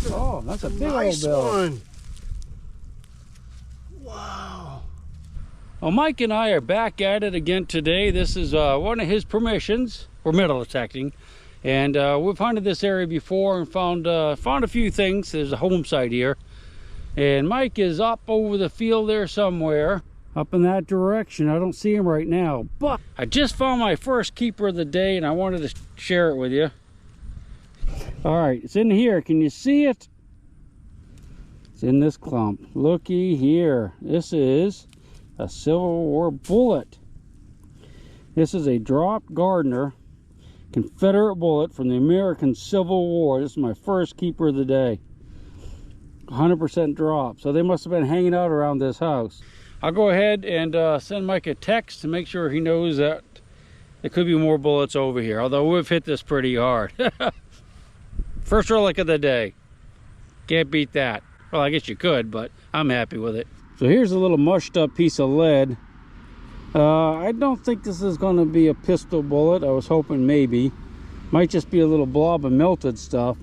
that's a big nice old bill. one. Wow. Well, Mike and I are back at it again today. This is one of his permissions. We're metal detecting, and we've hunted this area before and found a few things. There's a home site here, and Mike is up over the field there somewhere, up in that direction. I don't see him right now, but I just found my first keeper of the day, and I wanted to share it with you. All right, it's in here. Can you see it? It's in this clump. Looky here. This is a Civil War bullet. This is a dropped Gardner Confederate bullet from the American Civil War. This is my first keeper of the day. 100% drop. So they must have been hanging out around this house. I'll go ahead and send Mike a text to make sure he knows that there could be more bullets over here. Although we've hit this pretty hard. First relic of the day. Can't beat that. Well, I guess you could, but I'm happy with it. So here's a little mushed up piece of lead. I don't think this is going to be a pistol bullet. I was hoping maybe. Might just be a little blob of melted stuff.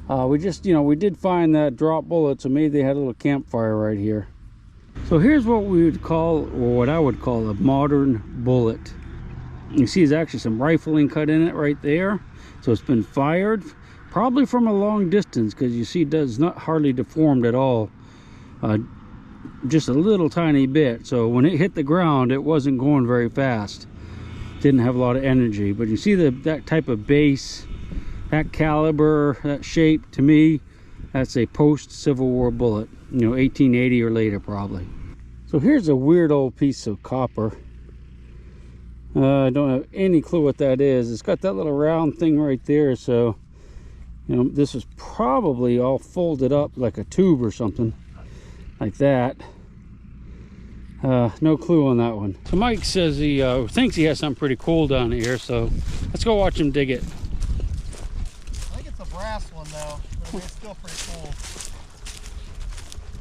We did find that drop bullet, so maybe they had a little campfire right here. So here's what we would call, or what I would call, a modern bullet. You see there's actually some rifling cut in it right there. So it's been fired, probably from a long distance, because you see it's not hardly deformed at all. Just a little tiny bit. So when it hit the ground, it wasn't going very fast. Didn't have a lot of energy. But you see that type of base, that caliber, that shape, to me, that's a post-Civil War bullet. 1880 or later probably. So here's a weird old piece of copper. I don't have any clue what that is. It's got that little round thing right there. So, this is probably all folded up like a tube or something like that. No clue on that one. So Mike says he thinks he has something pretty cool down here, so let's go watch him dig it. I think it's a brass one though, but it's still pretty cool.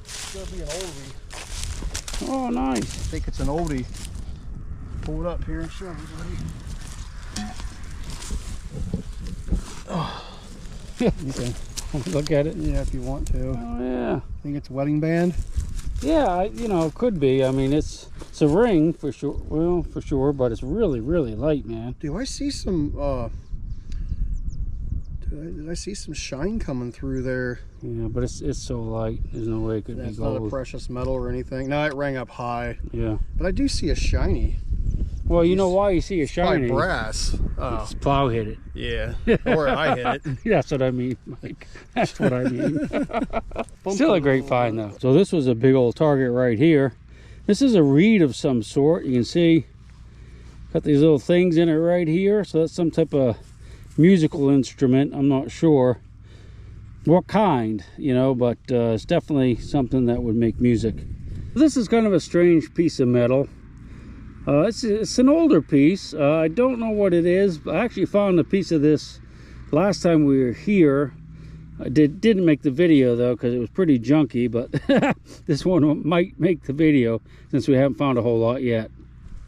It's gonna be an oldie. Oh, nice. I think it's an oldie. Pull it up here and show everybody. Oh. You can look at it. Yeah, if you want to. Oh yeah. I think it's a wedding band. Yeah, it could be. I mean, it's a ring for sure. Well, for sure, but it's really, really light, man. Do I see some? Did I see some shine coming through there? Yeah, but it's so light. There's no way it could be It's gold. not a precious metal or anything. No, it rang up high. Yeah. But I do see a shiny. Well, you know why you see a shiny? By brass. Oh. It's plow hit it. Yeah. Or I hit it. That's what I mean, Mike. That's what I mean. Still a great find, though. So this was a big old target right here. This is a reed of some sort. You can see, got these little things in it right here. So that's some type of musical instrument. I'm not sure what kind, but it's definitely something that would make music. This is kind of a strange piece of metal. It's an older piece. I don't know what it is. I actually found a piece of this last time we were here. I didn't make the video though, because it was pretty junky, but this one might make the video since we haven't found a whole lot yet.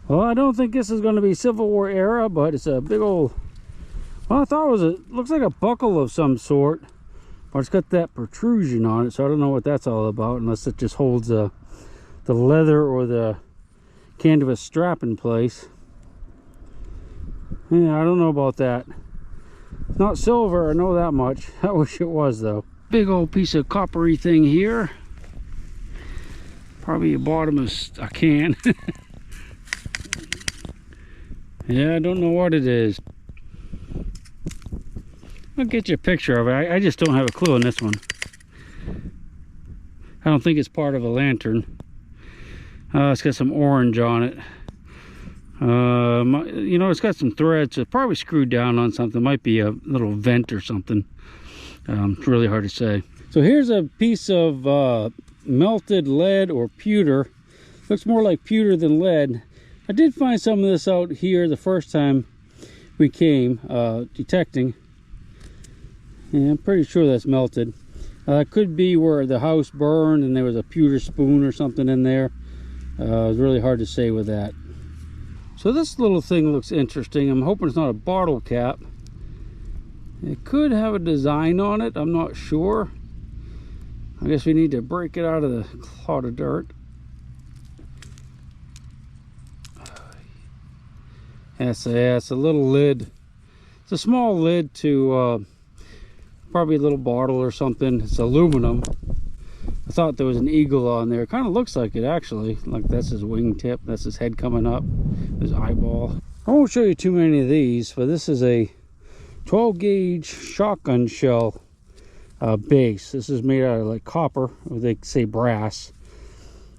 Well, I don't think this is going to be Civil War era, but it's a big old, well, I thought it looks like a buckle of some sort, but it's got that protrusion on it, so I don't know what that's all about, unless it just holds the leather or the canvas strap in place. Yeah, I don't know about that. It's not silver, I know that much. I wish it was though. Big old piece of coppery thing here. Probably the bottom of a can. Yeah, I don't know what it is. I'll get you a picture of it. I just don't have a clue on this one. I don't think it's part of a lantern. It's got some orange on it. It's got some threads. It's probably screwed down on something. Might be a little vent or something. It's really hard to say. So here's a piece of melted lead or pewter. Looks more like pewter than lead. I did find some of this out here the first time we came detecting. Yeah, I'm pretty sure that's melted. It could be where the house burned and there was a pewter spoon or something in there. It's really hard to say with that. So this little thing looks interesting. I'm hoping it's not a bottle cap. It could have a design on it, I'm not sure. I guess we need to break it out of the clod of dirt. It's a little lid. It's a small lid to probably a little bottle or something. It's aluminum. I thought there was an eagle on there. It kind of looks like it actually. Like that's his wingtip. That's his head coming up. His eyeball. I won't show you too many of these, but this is a 12 gauge shotgun shell base. This is made out of like copper, or they say brass.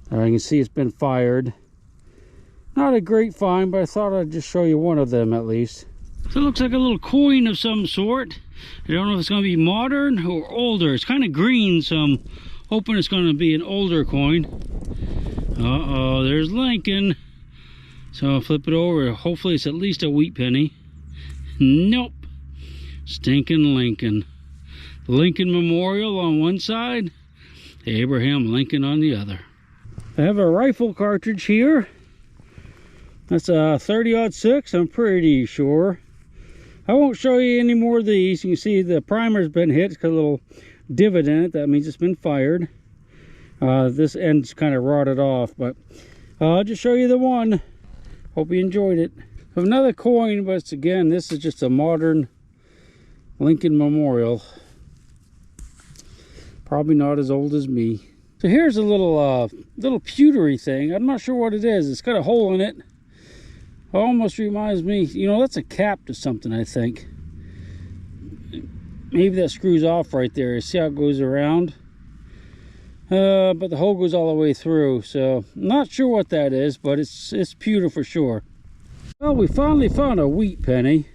You can see it's been fired. Not a great find, but I thought I'd just show you one of them at least. So it looks like a little coin of some sort. I don't know if it's going to be modern or older. It's kind of green, so I'm hoping it's going to be an older coin. Uh-oh, there's Lincoln. So I'll flip it over. Hopefully it's at least a wheat penny. Nope. Stinking Lincoln. The Lincoln Memorial on one side, Abraham Lincoln on the other. I have a rifle cartridge here. That's a 30-06, I'm pretty sure. I won't show you any more of these. You can see the primer's been hit. It's got a little divot in it. That means it's been fired. This end's kind of rotted off, but I'll just show you the one. Hope you enjoyed it. I have another coin, but it's, again, this is just a modern Lincoln Memorial. Probably not as old as me. So here's a little pewtery thing. I'm not sure what it is. It's got a hole in it. Almost reminds me, you know, that's a cap to something, I think. Maybe that screws off right there. You see how it goes around? But the hole goes all the way through, so I'm not sure what that is, but it's pewter for sure. Well, we finally found a wheat penny.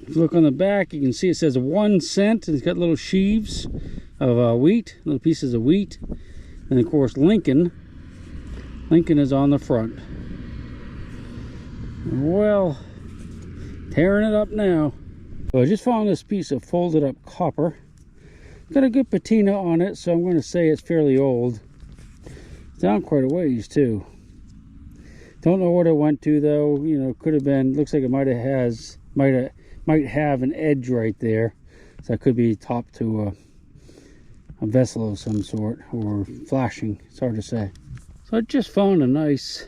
If you look on the back, you can see it says 1 cent, and it's got little sheaves of wheat, little pieces of wheat. And of course, Lincoln is on the front. Well, tearing it up now. So I just found this piece of folded up copper. Got a good patina on it, so I'm going to say it's fairly old. It's down quite a ways too. Don't know what it went to though. You know, could have been. Looks like it might have an edge right there, so it could be topped to a vessel of some sort or flashing. It's hard to say. So I just found a nice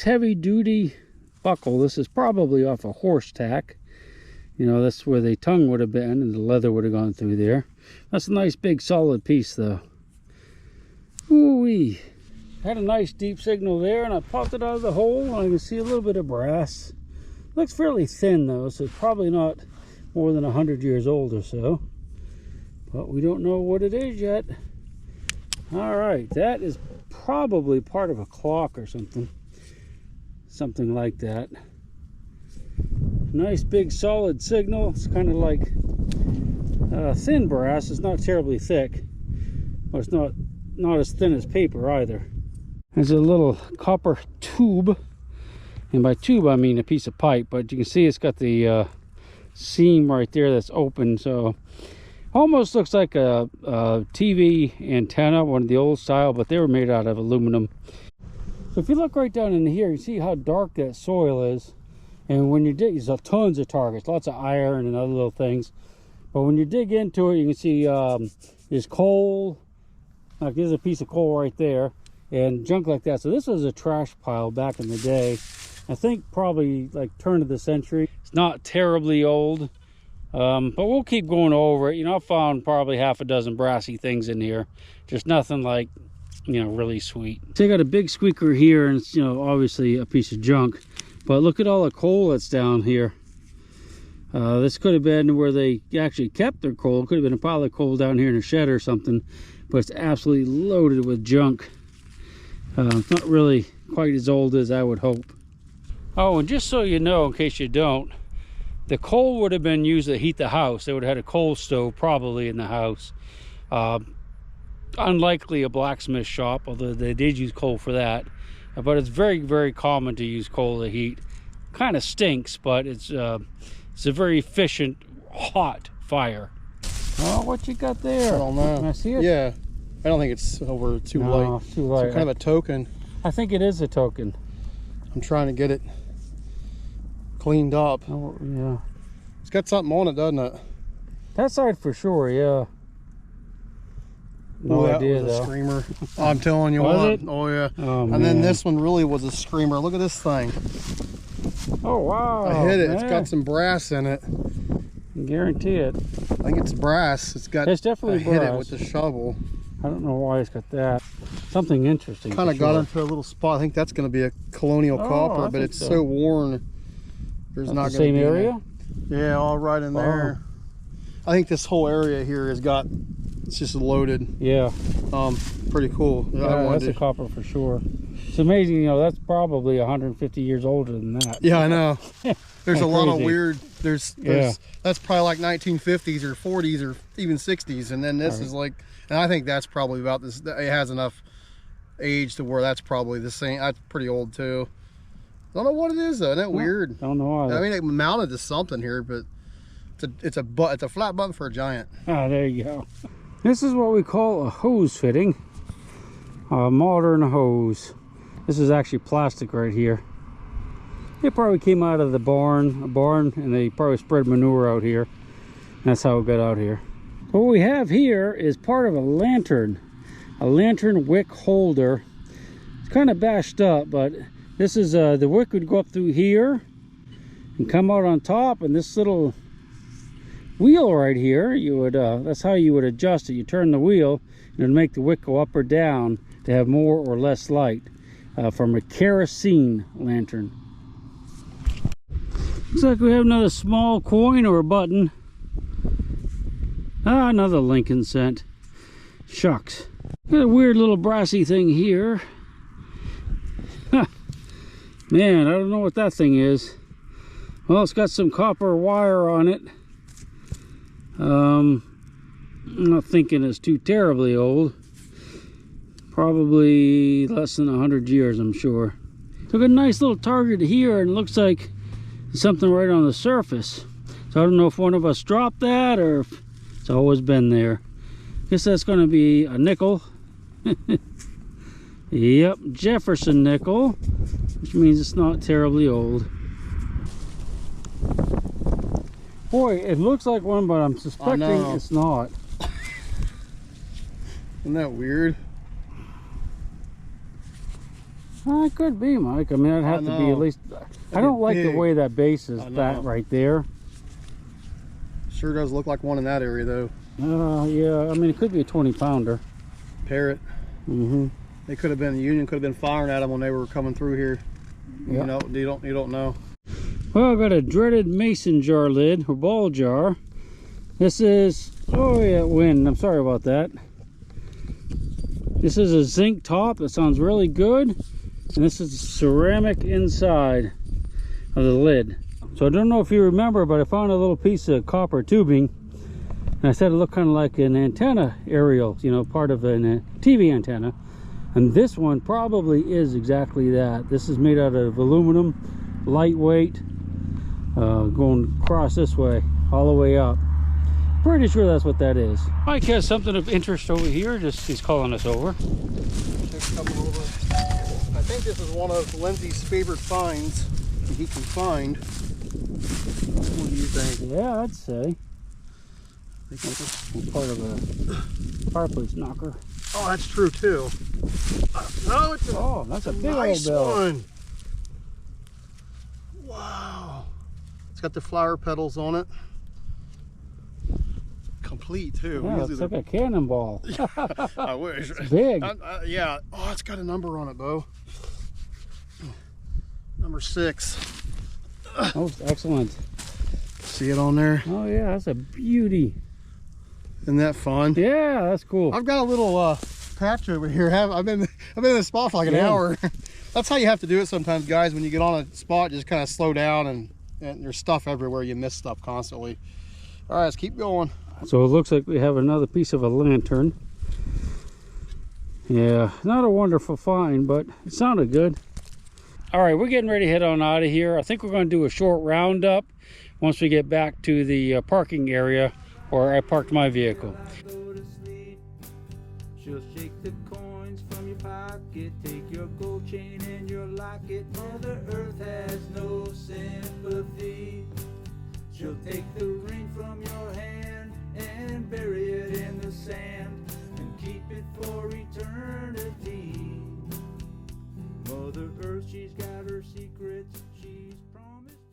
heavy duty buckle. This is probably off a horse tack. You know, that's where the tongue would have been and the leather would have gone through there. That's a nice big solid piece though. Ooh-wee. Had a nice deep signal there, and I popped it out of the hole, and I can see a little bit of brass. Looks fairly thin though, so it's probably not more than 100 years old or so. But we don't know what it is yet. All right, that is probably part of a clock or something. Something like that. Nice big solid signal. It's kind of like thin brass. It's not terribly thick, but it's not as thin as paper either. There's a little copper tube, and by tube I mean a piece of pipe, but you can see it's got the seam right there that's open, so almost looks like a TV antenna, one of the old style, but they were made out of aluminum. So if you look right down in here, you see how dark that soil is. And when you dig, there's tons of targets, lots of iron and other little things. But when you dig into it, you can see there's coal. Like there's a piece of coal right there, and junk like that. So this was a trash pile back in the day. I think probably like turn of the century. It's not terribly old, but we'll keep going over it. You know, I found probably half a dozen brassy things in here. Just nothing like, you know, really sweet. So I got a big squeaker here, and it's, you know, obviously a piece of junk. But look at all the coal that's down here. This could have been where they actually kept their coal. It could have been a pile of coal down here in a shed or something. But it's absolutely loaded with junk. It's not really quite as old as I would hope. Oh, and just so you know, in case you don't, the coal would have been used to heat the house. They would have had a coal stove probably in the house. Unlikely a blacksmith shop, although they did use coal for that. But it's very, very common to use coal to heat. Kind of stinks, but it's a very efficient, hot fire. Oh, what you got there? I don't know. Can I see it? Yeah. I don't think it's over too light. Too light. It's kind of a token. I think it is a token. I'm trying to get it cleaned up. Oh, yeah. It's got something on it, doesn't it? That side for sure, yeah. No idea was a though. screamer. I'm telling you Was what. it? Oh yeah. Oh, and man. then this one really was a screamer. Look at this thing. Oh wow. I hit it. Man. It's got some brass in it. I guarantee it. I think it's brass. It's got. It's definitely I hit brass. it with the shovel. I don't know why it's got that. Something interesting. Kind of for got sure. into a little spot. I think that's going to be a colonial Oh, copper, I but think it's so. so worn. There's not the going to same be area. Yeah, all right in there. I think this whole area here has got. It's just loaded. Yeah. Pretty cool. Yeah, that's a copper for sure. It's amazing, you know, that's probably 150 years older than that. Yeah, I know. There's a lot of Crazy. weird. There's that's probably like 1950s or 40s or even 60s, and then this is like, and I think that's probably about this. It has enough age to where that's probably the same. That's pretty old too. Don't know what it is though. Isn't that weird? Don't know either. I mean, it mounted to something here, but it's a flat button for a giant. Ah, there you go. This is what we call a hose fitting. A modern hose. This is actually plastic right here. It probably came out of the barn, and they probably spread manure out here. And that's how it got out here. What we have here is part of a lantern wick holder. It's kind of bashed up, but this is the wick would go up through here and come out on top, and this little wheel right here, you would that's how you would adjust it. You turn the wheel and it'd make the wick go up or down to have more or less light from a kerosene lantern. Looks like we have another small coin or a button. Ah, another Lincoln cent. Shucks. Got a weird little brassy thing here. Man, I don't know what that thing is. Well, it's got some copper wire on it. I'm not thinking it's too terribly old. Probably less than 100 years, I'm sure. Took a nice little target here, and it looks like something right on the surface. So I don't know if one of us dropped that or if it's always been there. Guess that's going to be a nickel. Yep, Jefferson nickel, which means it's not terribly old. Boy, it looks like one, but I'm suspecting it's not. Isn't that weird? It could be, Mike. I mean, it'd have to be at least. I don't like the way that base is that right there. Sure does look like one in that area, though. Yeah. I mean, it could be a 20-pounder. Parrot. Mm-hmm. They could have been. The Union could have been firing at them when they were coming through here. Yep. You don't know. Well, I've got a dreaded mason jar lid or ball jar. This is, oh yeah, wind. I'm sorry about that. This is a zinc top. That sounds really good. And this is ceramic inside of the lid. So I don't know if you remember, but I found a little piece of copper tubing. And I said it looked kind of like an antenna aerial, you know, part of a TV antenna. And this one probably is exactly that. This is made out of aluminum, lightweight. Going across this way, all the way up. Pretty sure that's what that is. Mike has something of interest over here. Just he's calling us over. Coming over. I think this is one of Lindsay's favorite finds he can find. What do you think? Yeah, I'd say. I think It's part of a fireplace knocker. Oh, that's true too. No, it's that's a big nice old bell. one. Wow. It's got the flower petals on it. Complete too. Yeah, it's like a cannonball. I wish. It's big. Yeah. Oh, it's got a number on it, Bo. Number 6. Oh, excellent. See it on there? Oh yeah, that's a beauty. Isn't that fun? Yeah, that's cool. I've got a little patch over here. I've been in this spot for like an hour. That's how you have to do it sometimes, guys. When you get on a spot, just kind of slow down, and there's stuff everywhere. You miss stuff constantly. All right, let's keep going. So it looks like we have another piece of a lantern. Yeah, not a wonderful find, but it sounded good. All right, we're getting ready to head on out of here. I think we're going to do a short roundup once we get back to the parking area where I parked my vehicle. She'll shake the coins from your pocket, take your gold chain and your locket. Mother Earth has no sympathy. She'll take the ring from your hand and bury it in the sand and keep it for eternity. Mother Earth, she's got her secrets, she's promised.